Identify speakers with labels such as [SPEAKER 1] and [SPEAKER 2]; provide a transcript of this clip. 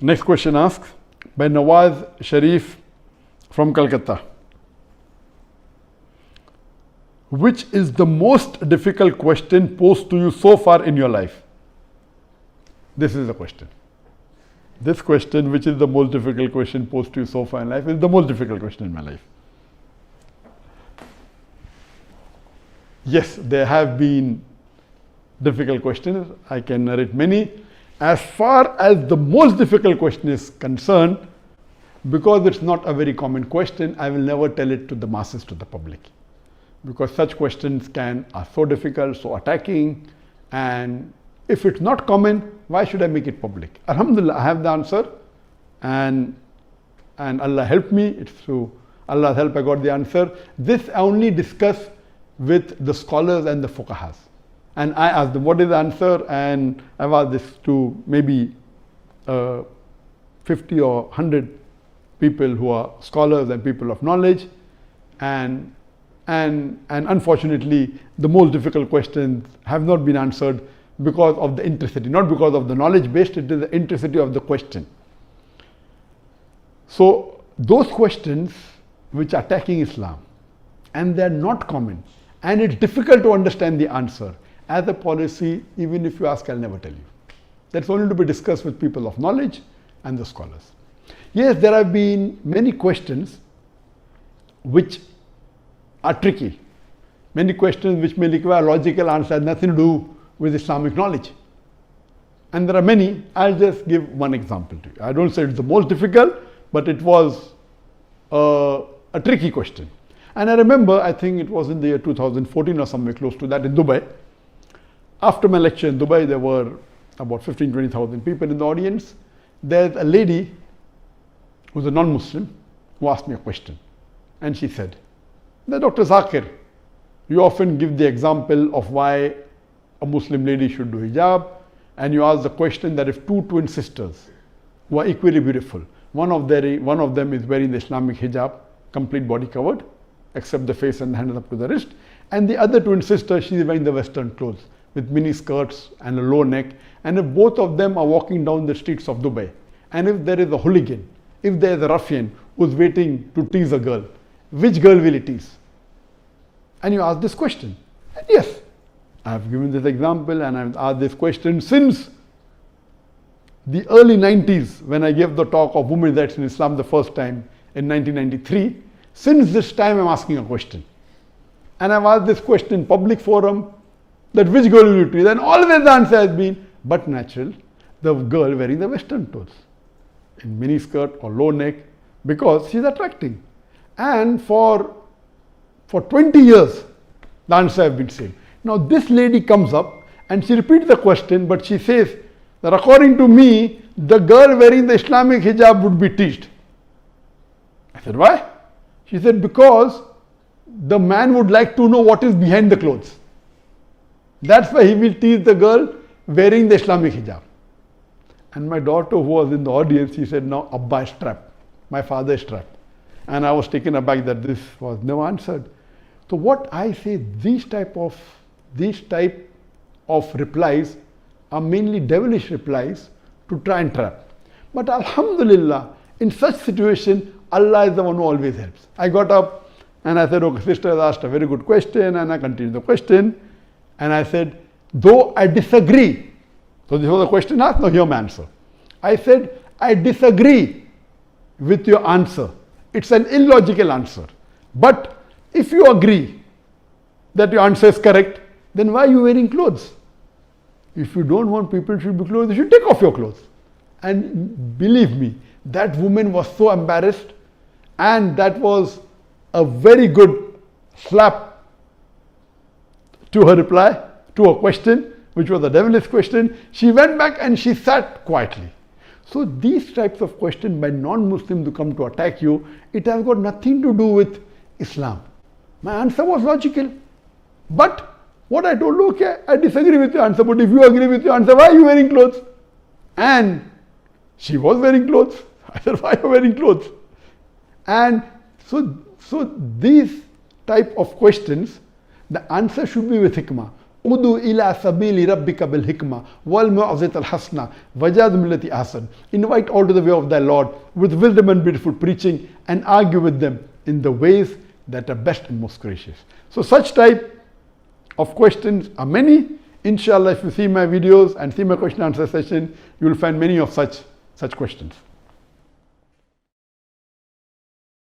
[SPEAKER 1] Next question asks by Nawaz Sharif from Calcutta. Which is the most difficult question posed to you so far in your life? This is the question. This question, which is the most difficult question posed to you so far in life, is the most difficult question in my life. Yes, there have been difficult questions. I can narrate many. As far as the most difficult question is concerned, because it's not a very common question, I will never tell it to the masses, to the public. Because such questions are so difficult, so attacking, and if it's not common, why should I make it public? Alhamdulillah, I have the answer, and Allah helped me. It's through Allah's help I got the answer. This I only discuss with the scholars and the fuqahas. And I asked them, what is the answer? And I've asked this to maybe 50 or 100 people who are scholars and people of knowledge. And unfortunately, the most difficult questions have not been answered because of the intricity, not because of the knowledge based, it is the intricity of the question. So those questions which are attacking Islam, and they are not common, and it's difficult to understand the answer. As a policy, even if you ask, I'll never tell you. That's only to be discussed with people of knowledge and the scholars. Yes, there have been many questions which are tricky. Many questions which may require logical answer, nothing to do with Islamic knowledge. And there are many. I'll just give one example to you. I don't say it's the most difficult, but it was a tricky question. And I remember, I think it was in the year 2014 or somewhere close to that in Dubai. After my lecture in Dubai, there were about 15,000-20,000 people in the audience. There's a lady who's a non-Muslim who asked me a question. And she said, Dr. Zakir, you often give the example of why a Muslim lady should do hijab, and you ask the question that if two twin sisters who are equally beautiful, one of them is wearing the Islamic hijab, complete body covered, except the face and the hands up to the wrist, and the other twin sister, she is wearing the Western clothes with mini skirts and a low neck, and if both of them are walking down the streets of Dubai, and if there is a hooligan, if there is a ruffian who's waiting to tease a girl, which girl will he tease? And you ask this question. And yes, I have given this example and I have asked this question since the early 90s when I gave the talk of women's rights in Islam the first time in 1993. Since this time I'm asking a question. And I've asked this question in public forum that which girl will you tease? And always the answer has been, but natural, the girl wearing the Western clothes in mini skirt or low neck because she's attracting. And for 20 years, the answer has been same. Now this lady comes up and she repeats the question, but she says that according to me, the girl wearing the Islamic hijab would be teased. I said, why? She said, because the man would like to know what is behind the clothes. That's why he will tease the girl wearing the Islamic hijab. And my daughter who was in the audience, she said, no, Abba is trapped. My father is trapped. And I was taken aback that this was never answered. So what I say, these type of replies are mainly devilish replies to try and trap. But Alhamdulillah, in such situation, Allah is the one who always helps. I got up and I said, okay, sister has asked a very good question, and I continued the question. And I said, though I disagree. So this was the question asked, now hear my answer. I said, I disagree with your answer. It's an illogical answer. But if you agree that your answer is correct, then why are you wearing clothes? If you don't want people to be clothes, you should take off your clothes. And believe me, that woman was so embarrassed, and that was a very good slap to her reply, to her question, which was a devilish question. She went back and she sat quietly. So these types of questions by non-Muslims who come to attack you, it has got nothing to do with Islam. My answer was logical. But what I told, okay, I disagree with your answer, but if you agree with your answer, why are you wearing clothes? And she was wearing clothes. I said, why are you wearing clothes? And so these type of questions, the answer should be with hikmah. Udu ila sabili rabbika bil hikmah wal mu'azit al hasna wajad millati ahsan. Invite all to the way of thy Lord with wisdom and beautiful preaching, and argue with them in the ways that are best and most gracious. So such type of questions are many. Inshallah, if you see my videos and see my question answer session, you will find many of such questions.